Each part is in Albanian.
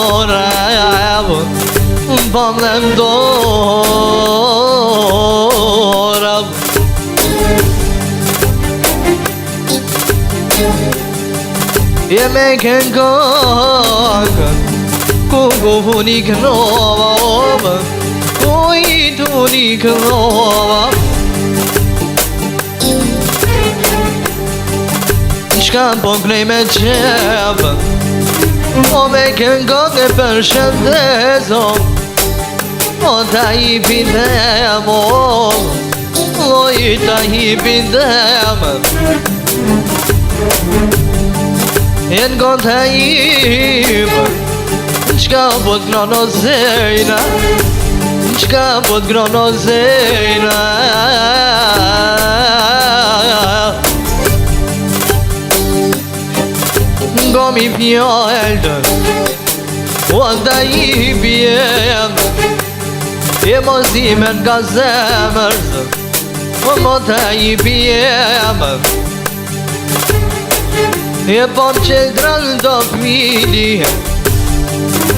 dorë Bëndem dorë Je me këngë Ku vuni kënova Ku I tuni kënova Shka po knej me qepë O me këngë e për shëndezo O ta I bindem O I ta I bindem Jen gën të ipë Qka po t'grono zejna Qka po t'grono zejna Ngomi pjallë O ta I bjem E mos ime nga zemër O mo ta I bjem E por qëldrën do fmili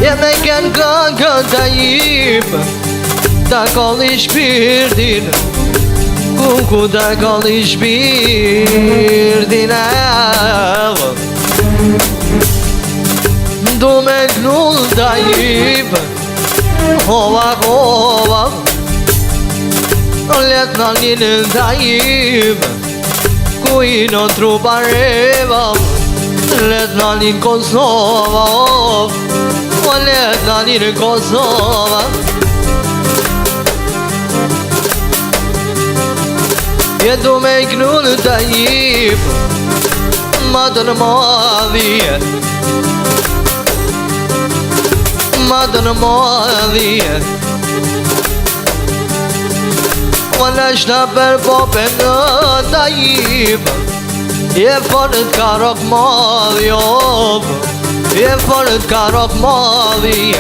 E me kënë këngë të jipë Ta kolli shpirtin Ku ta kolli shpirtin Du me gnull të jipë Hova Let në njënë të jipë Ku I në trupa reva Let në një Kosova Let në një Kosova Je du me knull të jip Matën madhije Matën madhije Në shta për popën në të jipë Je forët ka rok madhi Je forët ka rok madhi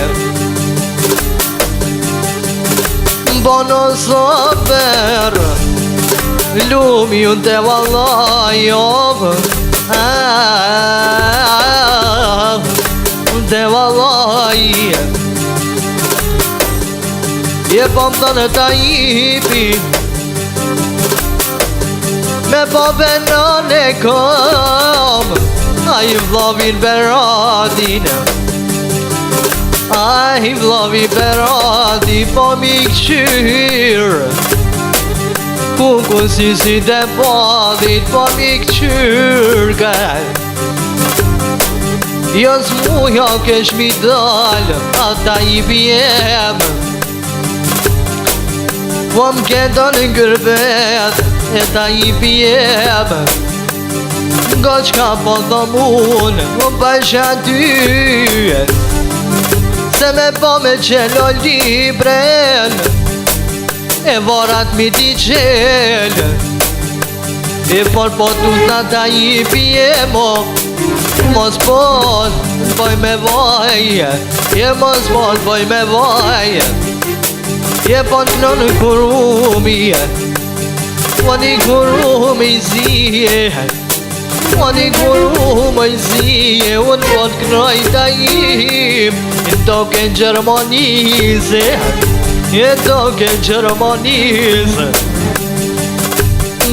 Bono së berë Lumi unë të vallaj Unë të vallaj Je pom të në të jipi Me popën në në kom A I vlovin beradin A I vlovin beradin Po mi këqyr Ku si të padit Po mi këqyr Jo s'muja kesh mi dal Ata I bjem Po m'kendo në ngërbet E ta I bjem Nga qka po thomun Po pasha ty Se me po me qelo libren E vorat mi ti qel E por po t'utna ta I bjemo Mos pot Boj me vaj E mos pot boj me vaj Je po në në kurumi Po një kurumi zije Po një kurumi zije Unë po të knoj të jim E toke Gjermanize E toke Gjermanize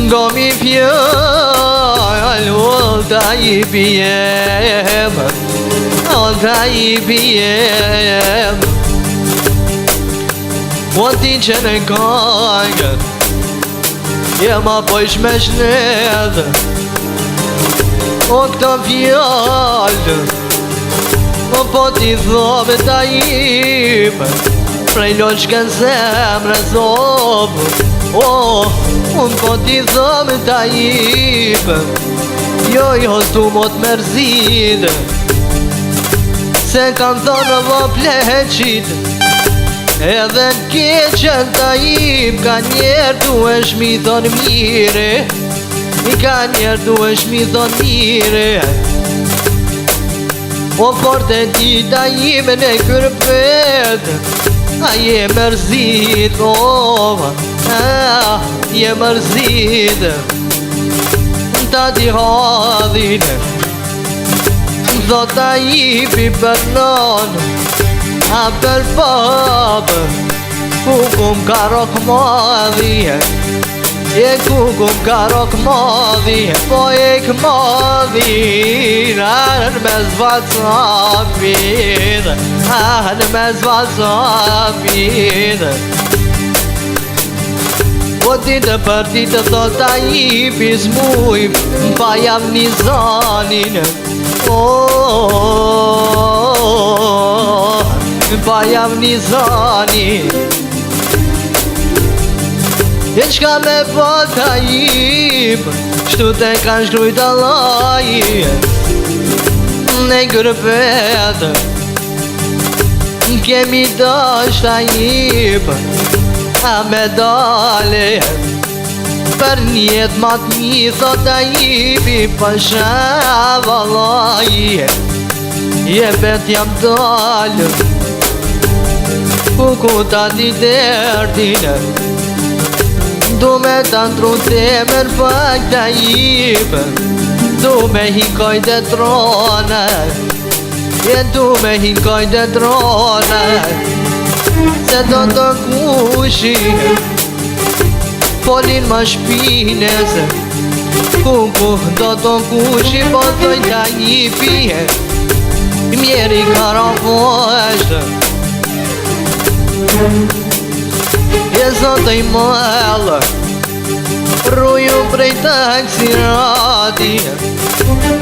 Ngo mi fjall O të I bjem O të I bjem Po ti që në kajnë Je ma pojsh me shnedë O këta fjallë Po ti dhove ta jipë Prej loqken zemre zobë Unë po ti dhove ta jipë Jo s'tu mot mërzidë Se kanë thonë vë pleqit Edhe n'keqen ta jip Ka njerë du esh mi thonë mire Ka njerë du esh mi thonë mire O forte ti ta jip në kërpet A je mërzit Je mërzit Ta ti hadhin Thot a i pi për non, a për babë, ku kum ka rok madhije, e ku kum ka rok madhije, po e këmadhin, anë me zvacapin, anë me zvacapin. Po ditë për ditë thot a i pismuj, pa jam një zanin, pa jam një zanin. E qka me pot a i, shtu te kanë shkrujt Allaj, në gërpet, kemi dasht a i, a me dale për njet ma t'mi, thot a i pi pasha valaj, je bet jam dal, ku ta ti derdin, du me ta ndru temer pak ta i, du me hikoj dhe trona, du me hikoj dhe trona, se do të kushi, folin ma shpines, ku do të kushi, po doj ta i pije, mjeri karafosht, e zotë i malë, rruju prej taksirati,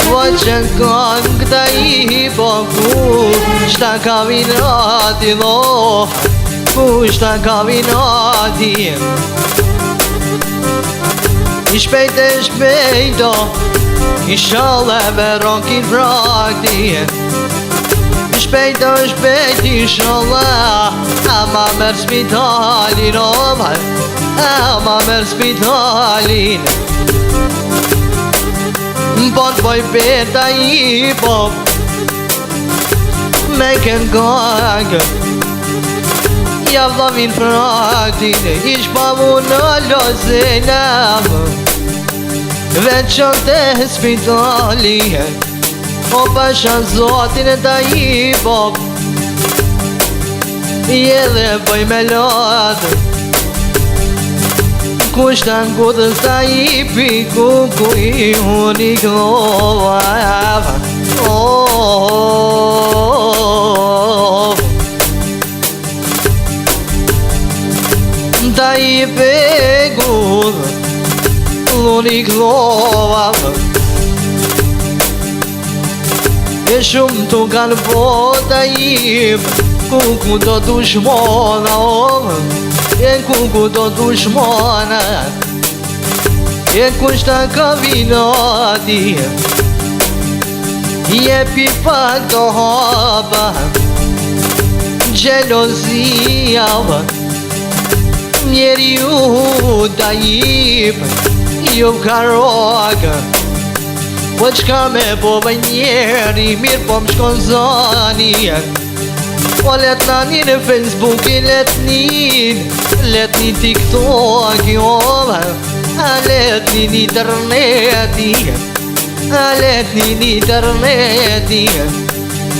po që kanë këta i, po kushta ka vinati, kushta ka vinati. I shpejto, i shale me rokin prakti, i shpejto, i shale, ama merë spitalin, ama merë spitalin. Po t'boj peta i pop, me këngë, ja vlavin praktin, ish pa mu në lozenam, veçon të spitali, o pasha zotin e ta i pop, je dhe bëj me lot, kushta n'kutës ta i piku, ku i unik lova, ta i pegu, l'unik lova, e shumë tu kanë vota i, ku do dushmona, e ku do dushmona, e kushta ka vinati, je pi pak do hapa, gjelozia, mjeri ju da jip, ju ka roga, po qka me po bëj njeri, mirë po më shkon zani, po let nani në Facebook, let një TikTok, a let një interneti, a let një interneti,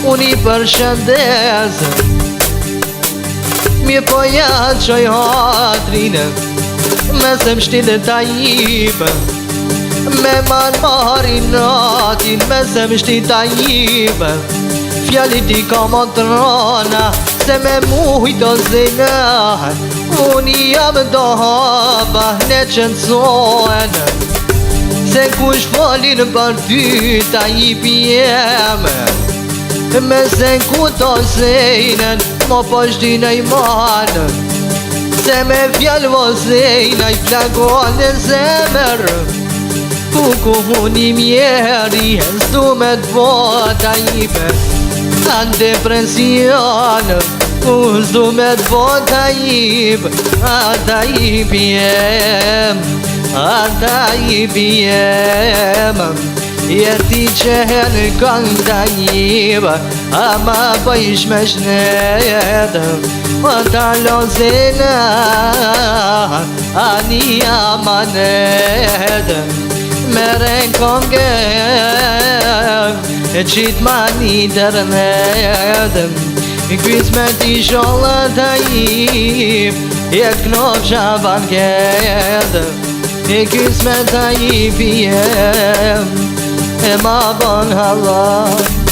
unë i përshëndes, mi po ja qoj hatrinë, me se mshtin dhe ta jipë, me marri natin, me se mshtin ta jipë, fjallit i ka më trona, se me mujto zina, unë jam do hapa, ne qëndsohen, se kush folin për ty ta jipi jeme, me se ku to zejnen, mo po shtina i manë, se me fjallë vozejna i flagon e zemër, ku unë i mjeri, s'du me t'vota ipe, anë depresion, s'du me t'vota ipe, ata i pjem, ata i pjem, jeti që në këngë ta njibë, ama bëjsh me shnetë, më ta lozina, ani amanetë, mere këngë, e qitë ma një dërnedëm I kismet I shollë të I jetë knop qaban kedëm I kismet të I pijem e ma bon halal